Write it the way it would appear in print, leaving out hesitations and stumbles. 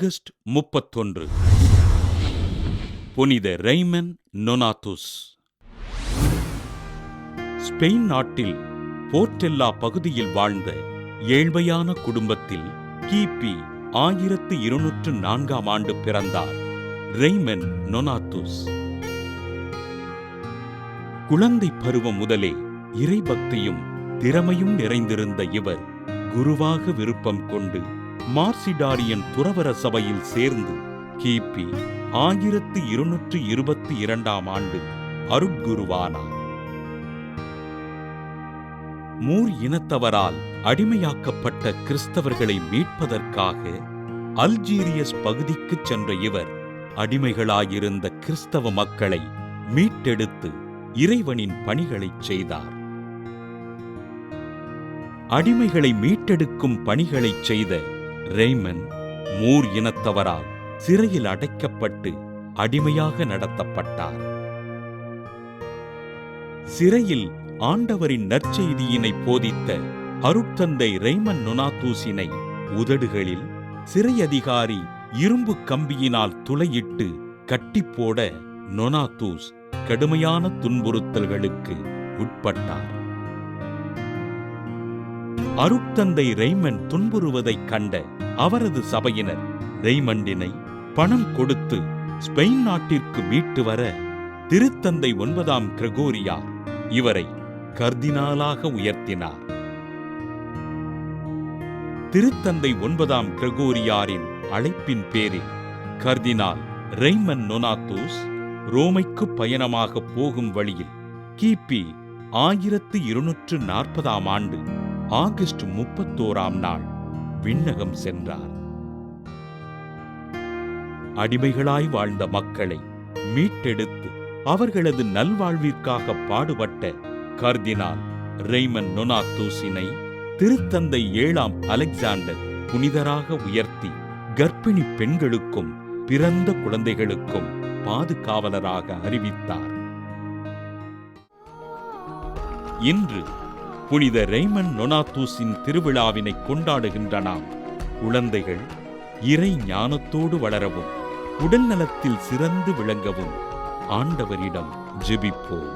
August 31. புனித ரெய்மன் நொனாதுஸ். Spain நாட்டில் போர்ட்டெல்லா பகுதியில் வாழ்ந்த ஏழ்மையான குடும்பத்தில் கிபி 1204 ஆண்டு பிறந்தார் ரெய்மன் நொனாதுஸ். குழந்தை பருவம் முதலே இறைபக்தியும் திறமையும் நிறைந்திருந்த இவர் குருவாக விருப்பம் கொண்டு மார்சிடாரியன் துறவற சபையில் சேர்ந்து கிபி 1222 ஆண்டு அருட்குருவானார். மூர் இனத்தவரால் அடிமையாக்கப்பட்ட கிறிஸ்தவர்களை மீட்பதற்காக அல்ஜீரியஸ் பகுதிக்குச் சென்ற இவர் அடிமைகளாயிருந்த கிறிஸ்தவ மக்களை மீட்டெடுத்து இறைவனின் பணிகளைச் செய்தார். அடிமைகளை மீட்டெடுக்கும் பணிகளைச் செய்த ரெய்மன் மூர் இனத்தவரால் சிறையில் அடைக்கப்பட்டு அடிமையாக நடத்தப்பட்டார். சிறையில் ஆண்டவரின் நற்செய்தியினை போதித்த அருட்தந்தை ரெய்மன் நொனாதுஸினை உதடுகளில் சிறை அதிகாரி இரும்பு கம்பியினால் துளையிட்டு கட்டிப்போட நொனாதுஸ் கடுமையான துன்புறுத்தல்களுக்கு உட்பட்டார். அருட்தந்தை ரெய்மன் துன்புறுவதைக் கண்ட அவரது சபையினர் ரெய்மண்டினை பணம் கொடுத்து ஸ்பெயின் நாட்டிற்கு மீட்டு வர திருத்தந்தை 9ஆம் கிரகோரியார் இவரை கர்தினாலாக உயர்த்தினார். திருத்தந்தை 9ஆம் கிரகோரியாரின் அழைப்பின் பேரில் கர்தினால் ரெய்மன் நொனாதுஸ் ரோமைக்கு பயணமாக போகும் வழியில் கிபி 1240 ஆண்டு ஆகஸ்ட் 31 விண்ணகம் சென்றார். அடிமைகளாய் வாழ்ந்த மக்களை மீட்டெடுத்து அவர்களது நல்வாழ்விற்காக பாடுபட்ட கர்தினால் ரெய்மன் நொனாதுஸினை திருத்தந்தை 7ஆம் அலெக்சாண்டர் புனிதராக உயர்த்தி கர்ப்பிணி பெண்களுக்கும் பிறந்த குழந்தைகளுக்கும் பாதுகாவலராக அறிவித்தார். இன்று புனித ரெய்மன் நொனாதுஸின் திருவிழாவினை கொண்டாடுகின்ற நாம் குழந்தைகள் இறை ஞானத்தோடு வளரவும் உடல் நலத்தில் சிறந்து விளங்கவும் ஆண்டவரிடம் ஜெபிப்போம்.